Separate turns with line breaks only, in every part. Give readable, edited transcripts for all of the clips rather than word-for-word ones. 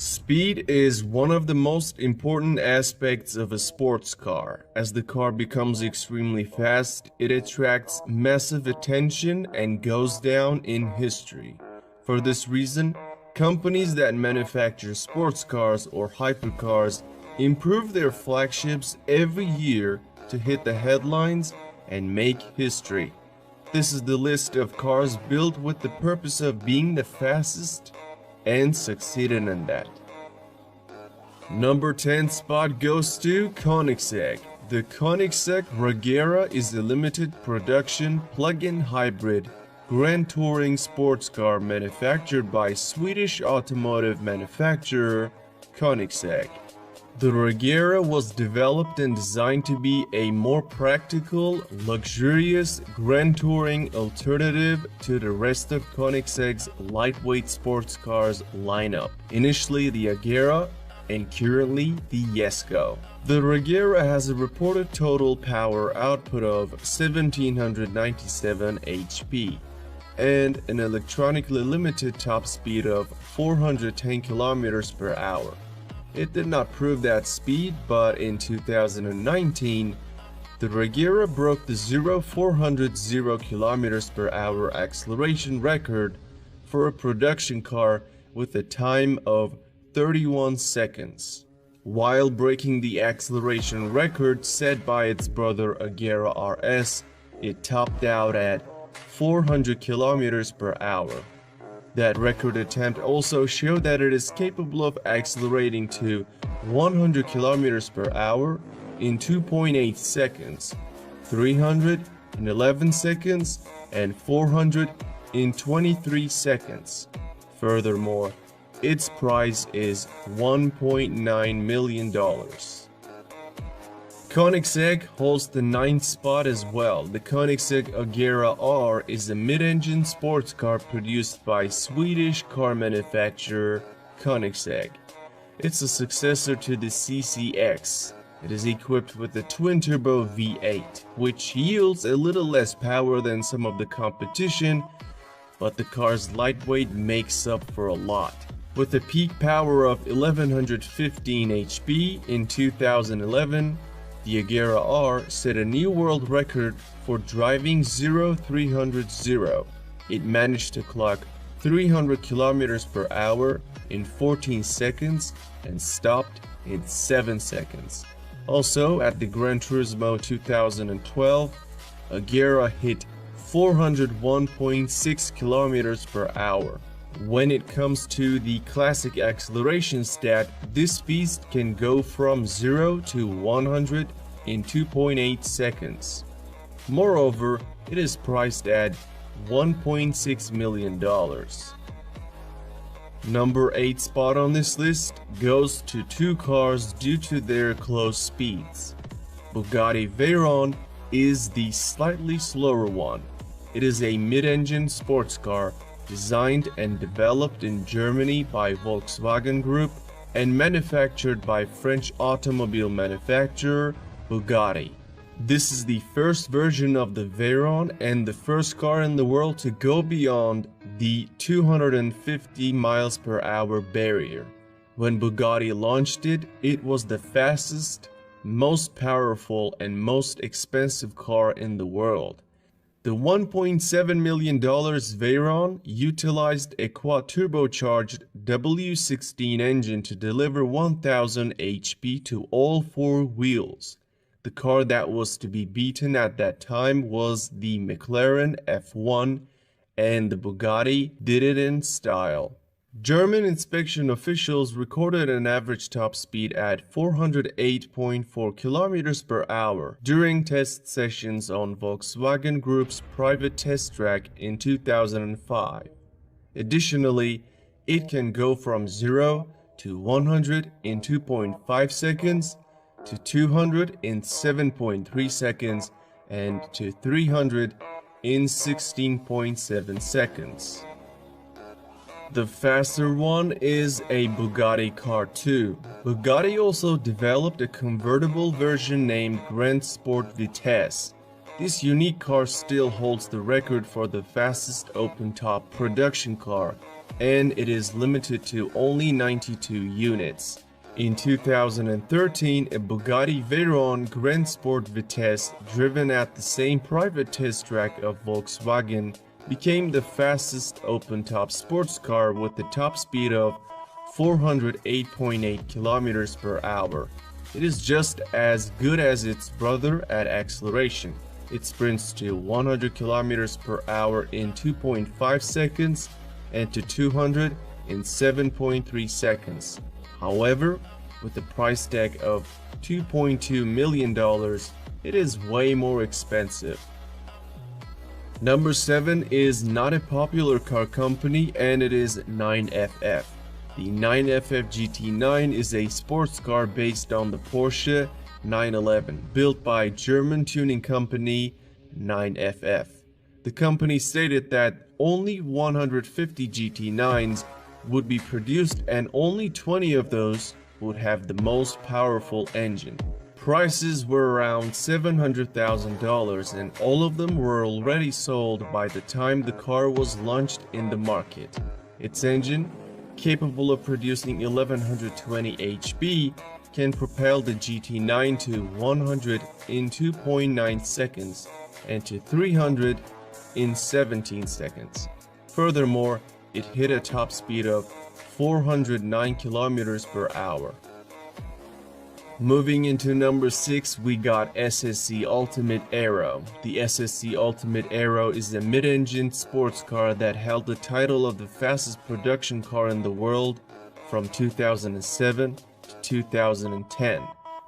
Speed is one of the most important aspects of a sports car. As the car becomes extremely fast, it attracts massive attention and goes down in history. For this reason, companies that manufacture sports cars or hypercars improve their flagships every year to hit the headlines and make history. This is the list of cars built with the purpose of being the fastest and succeeded in that. Number 10 spot goes to Koenigsegg. The Koenigsegg Regera is a limited production plug-in hybrid Grand Touring sports car manufactured by Swedish automotive manufacturer Koenigsegg. The Regera was developed and designed to be a more practical, luxurious Grand Touring alternative to the rest of Koenigsegg's lightweight sports cars lineup. Initially the Agera and currently the Jesko. The Regera has a reported total power output of 1797 HP and an electronically limited top speed of 410 km per hour. It did not prove that speed, but in 2019, the Regera broke the 400 km per hour acceleration record for a production car with a time of 31 seconds, while breaking the acceleration record set by its brother Agera RS. It topped out at 400 km per hour. That record attempt also showed that it is capable of accelerating to 100 km per hour in 2.8 seconds, 300 in 11 seconds, and 400 in 23 seconds. Furthermore, its price is $1.9 million. Koenigsegg holds the 9th spot as well. The Koenigsegg Agera R is a mid-engine sports car produced by Swedish car manufacturer Koenigsegg. It's a successor to the CCX. It is equipped with a twin-turbo V8, which yields a little less power than some of the competition, but the car's lightweight makes up for a lot. With a peak power of 1115 HP in 2011, the Agera R set a new world record for driving 0300. It managed to clock 300 km per hour in 14 seconds and stopped in 7 seconds. Also, at the Gran Turismo 2012, Agera hit 401.6 km per hour. When it comes to the classic acceleration stat, this beast can go from 0 to 100 in 2.8 seconds. Moreover, it is priced at $1.6 million. Number 8 spot on this list goes to two cars due to their close speeds. Bugatti Veyron is the slightly slower one. It is a mid-engine sports car designed and developed in Germany by Volkswagen Group and manufactured by French automobile manufacturer Bugatti. This is the first version of the Veyron and the first car in the world to go beyond the 250 miles per hour barrier. When Bugatti launched it, it was the fastest, most powerful, and most expensive car in the world. The $1.7 million Veyron utilized a quad-turbocharged W16 engine to deliver 1000 HP to all four wheels. The car that was to be beaten at that time was the McLaren F1, and the Bugatti did it in style. German inspection officials recorded an average top speed at 408.4 km per hour during test sessions on Volkswagen Group's private test track in 2005. Additionally, it can go from 0 to 100 in 2.5 seconds, to 200 in 7.3 seconds, and to 300 in 16.7 seconds. The faster one is a Bugatti Car 2. Bugatti also developed a convertible version named Grand Sport Vitesse. This unique car still holds the record for the fastest open-top production car and it is limited to only 92 units. In 2013, a Bugatti Veyron Grand Sport Vitesse, driven at the same private test track of Volkswagen, became the fastest open-top sports car with a top speed of 408.8 km per hour. It is just as good as its brother at acceleration. It sprints to 100 km per hour in 2.5 seconds and to 200 in 7.3 seconds. However, with a price tag of $2.2 million, it is way more expensive. Number 7 is not a popular car company, and it is 9FF. The 9FF GT9 is a sports car based on the Porsche 911, built by German tuning company 9FF. The company stated that only 150 GT9s would be produced and only 20 of those would have the most powerful engine. Prices were around $700,000 and all of them were already sold by the time the car was launched in the market. Its engine, capable of producing 1120 HP, can propel the GT9 to 100 in 2.9 seconds and to 300 in 17 seconds. Furthermore, it hit a top speed of 409 km per hour. Moving into number 6, we got SSC Ultimate Aero. The SSC Ultimate Aero is a mid-engine sports car that held the title of the fastest production car in the world from 2007 to 2010.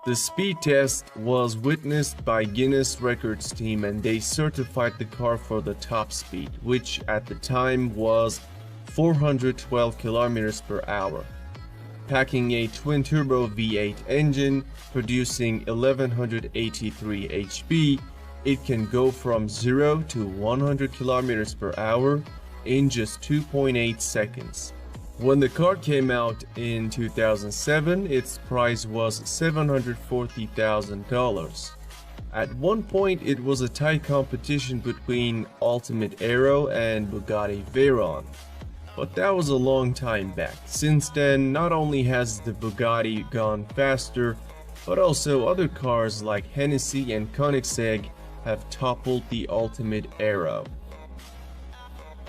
The speed test was witnessed by Guinness Records team and they certified the car for the top speed, which at the time was 412 km per hour. Packing a twin-turbo V8 engine producing 1183 HP, it can go from 0 to 100 km per hour in just 2.8 seconds. When the car came out in 2007, its price was $740,000. At one point, it was a tight competition between Ultimate Aero and Bugatti Veyron. But that was a long time back. Since then, not only has the Bugatti gone faster, but also other cars like Hennessy and Koenigsegg have toppled the Ultimate Aero.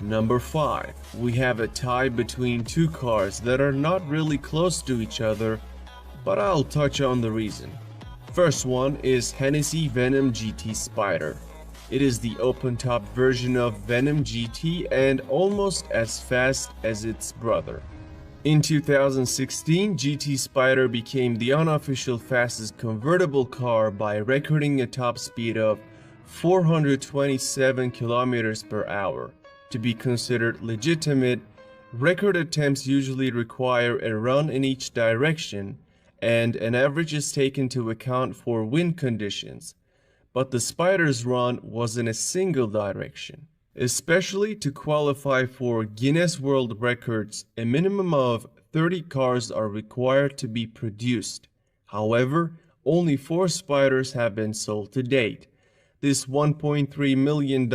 Number 5. We have a tie between two cars that are not really close to each other, but I'll touch on the reason. First one is Hennessy Venom GT Spider. It is the open-top version of Venom GT and almost as fast as its brother. In 2016, GT Spider became the unofficial fastest convertible car by recording a top speed of 427 km per hour. To be considered legitimate, record attempts usually require a run in each direction, and an average is taken into account for wind conditions. But the Spider's run was in a single direction. Especially to qualify for Guinness World Records, a minimum of 30 cars are required to be produced. However, only 4 Spiders have been sold to date. This $1.3 million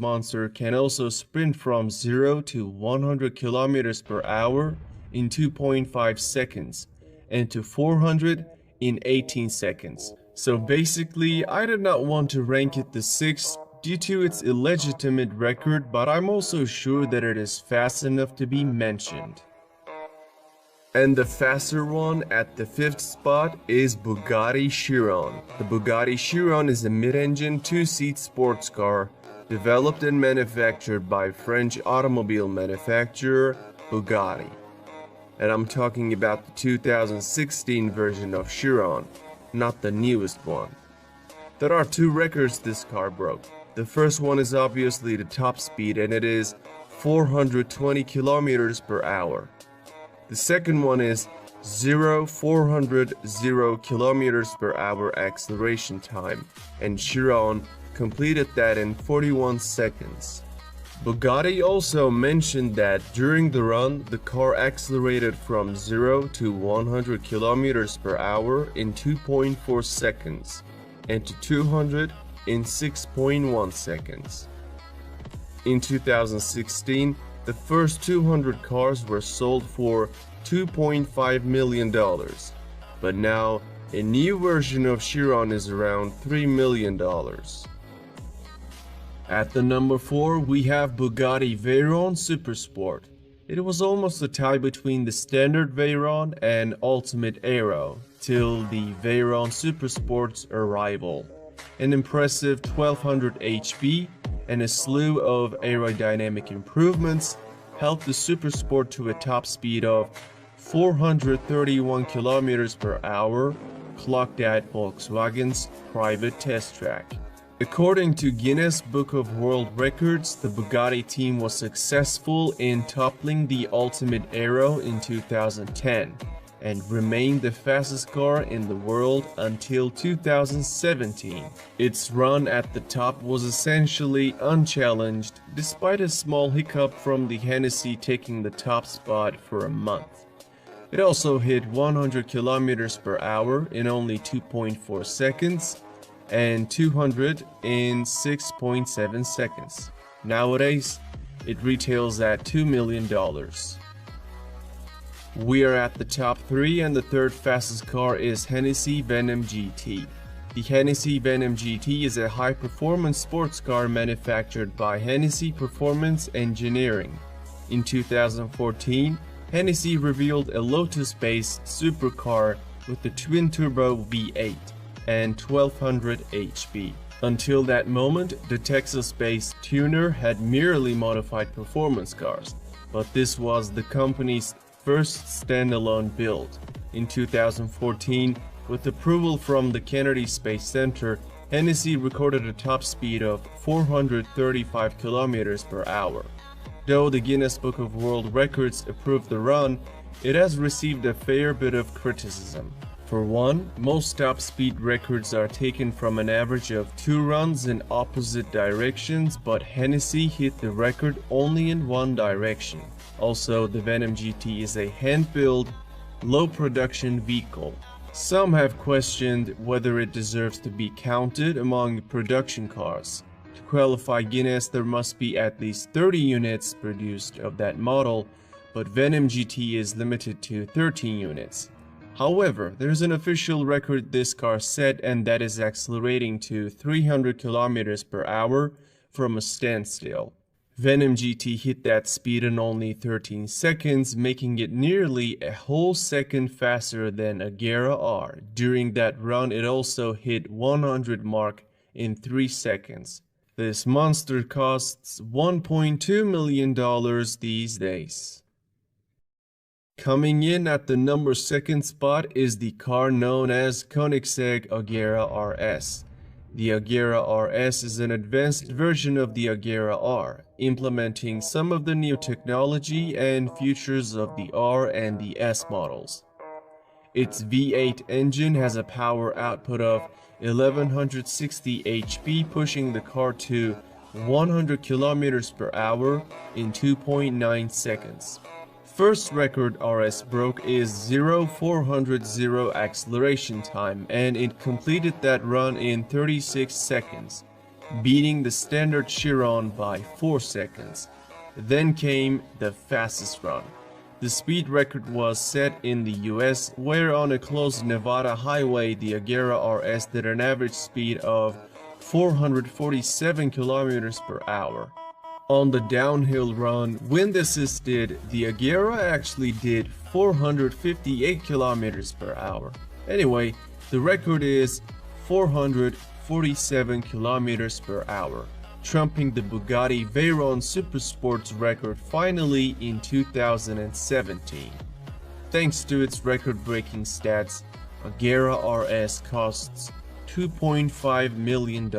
monster can also sprint from 0 to 100 km per hour in 2.5 seconds and to 400 in 18 seconds. So basically, I did not want to rank it the 6th due to its illegitimate record, but I'm also sure that it is fast enough to be mentioned. And the faster one at the 5th spot is Bugatti Chiron. The Bugatti Chiron is a mid-engine 2-seat sports car developed and manufactured by French automobile manufacturer Bugatti. And I'm talking about the 2016 version of Chiron, not the newest one. There are 2 records this car broke. The first one is obviously the top speed and it is 420 km per hour. The second one is 400 km per hour acceleration time, and Chiron completed that in 41 seconds. Bugatti also mentioned that during the run, the car accelerated from 0 to 100 km per hour in 2.4 seconds and to 200 in 6.1 seconds. In 2016, The first 200 cars were sold for $2.5 million, but now a new version of Chiron is around $3 million. At the number 4, we have Bugatti Veyron Supersport. It was almost a tie between the standard Veyron and Ultimate Aero till the Veyron Supersport's arrival. An impressive 1200 HP and a slew of aerodynamic improvements helped the Supersport to a top speed of 431 km per hour, clocked at Volkswagen's private test track. According to Guinness Book of World Records, the Bugatti team was successful in toppling the Ultimate Aero in 2010 and remained the fastest car in the world until 2017. Its run at the top was essentially unchallenged, despite a small hiccup from the Hennessy taking the top spot for a month. It also hit 100 km per hour in only 2.4 seconds, and 200 in 6.7 seconds. Nowadays, it retails at $2 million. We are at the top 3, and the third fastest car is Hennessy Venom GT. The Hennessy Venom GT is a high-performance sports car manufactured by Hennessy Performance Engineering. In 2014, Hennessy revealed a Lotus-based supercar with a twin-turbo V8 and 1200 HP. Until that moment, the Texas-based tuner had merely modified performance cars, but this was the company's first standalone build. In 2014, with approval from the Kennedy Space Center, Hennessy recorded a top speed of 435 km per hour. Though the Guinness Book of World Records approved the run, it has received a fair bit of criticism. For one, most top speed records are taken from an average of 2 runs in opposite directions, but Hennessy hit the record only in one direction. Also, the Venom GT is a hand-built, low-production vehicle. Some have questioned whether it deserves to be counted among production cars. To qualify Guinness, there must be at least 30 units produced of that model, but Venom GT is limited to 13 units. However, there's an official record this car set, and that is accelerating to 300 km per hour from a standstill. Venom GT hit that speed in only 13 seconds, making it nearly a whole second faster than Agera R. During that run, it also hit 100 mark in 3 seconds. This monster costs $1.2 million these days. Coming in at the number 2 spot is the car known as Koenigsegg Agera RS. The Agera RS is an advanced version of the Agera R, implementing some of the new technology and features of the R and the S models. Its V8 engine has a power output of 1160 HP, pushing the car to 100 km per hour in 2.9 seconds. First record RS broke is 0-400 acceleration time, and it completed that run in 36 seconds, beating the standard Chiron by 4 seconds. Then came the fastest run. The speed record was set in the US, where on a closed Nevada highway the Agera RS did an average speed of 447 km per hour. On the downhill run, wind assisted, the Agera actually did 458 km per hour. Anyway, the record is 447 km per hour, trumping the Bugatti Veyron Supersport's record finally in 2017. Thanks to its record-breaking stats, Agera RS costs $2.5 million.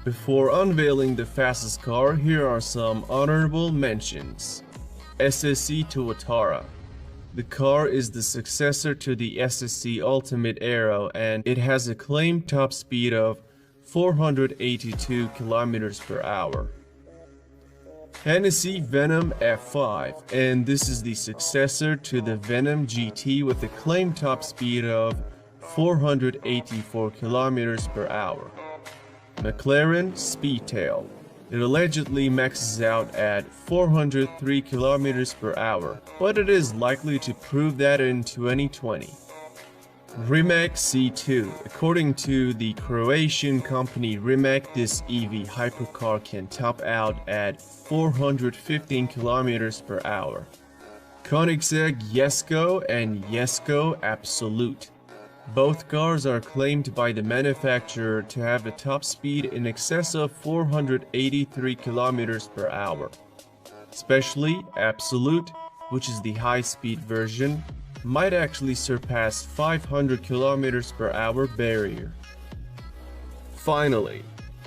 Before unveiling the fastest car, here are some honorable mentions. SSC Tuatara. The car is the successor to the SSC Ultimate Aero, and it has a claimed top speed of 482 km per hour. Hennessy Venom F5, and this is the successor to the Venom GT with a claimed top speed of 484 km per hour. McLaren Speedtail. It allegedly maxes out at 403 km per hour, but it is likely to prove that in 2020. Rimac C2. According to the Croatian company Rimac, this EV hypercar can top out at 415 km per hour. Koenigsegg Jesko and Jesko Absolute. Both cars are claimed by the manufacturer to have a top speed in excess of 483 km per hour. Especially Absolute, which is the high-speed version, might actually surpass 500 km per hour barrier. Finally,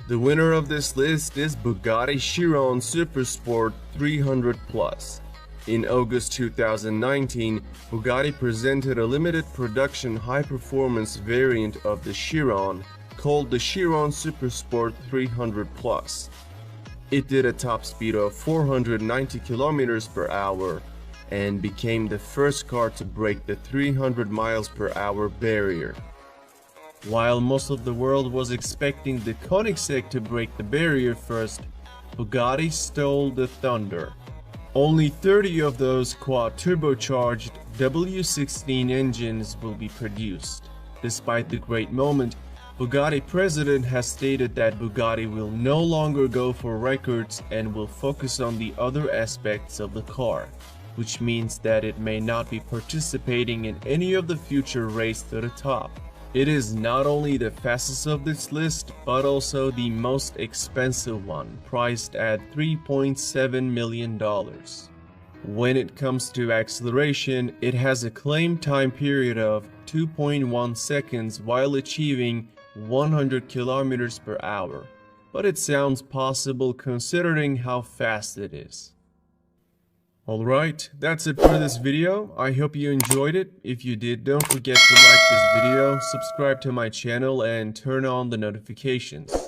the winner of this list is Bugatti Chiron Supersport 300 Plus. In August 2019, Bugatti presented a limited production high-performance variant of the Chiron called the Chiron Supersport 300 Plus. It did a top speed of 490 km per hour and became the first car to break the 300 miles per hour barrier. While most of the world was expecting the Koenigsegg to break the barrier first, Bugatti stole the thunder. Only 30 of those quad-turbocharged W16 engines will be produced. Despite the great moment, Bugatti president has stated that Bugatti will no longer go for records and will focus on the other aspects of the car, which means that it may not be participating in any of the future race to the top. It is not only the fastest of this list, but also the most expensive one, priced at $3.7 million. When it comes to acceleration, it has a claimed time period of 2.1 seconds while achieving 100 km per hour, but it sounds possible considering how fast it is. Alright, that's it for this video. I hope you enjoyed it. If you did, don't forget to like this video, subscribe to my channel, and turn on the notifications.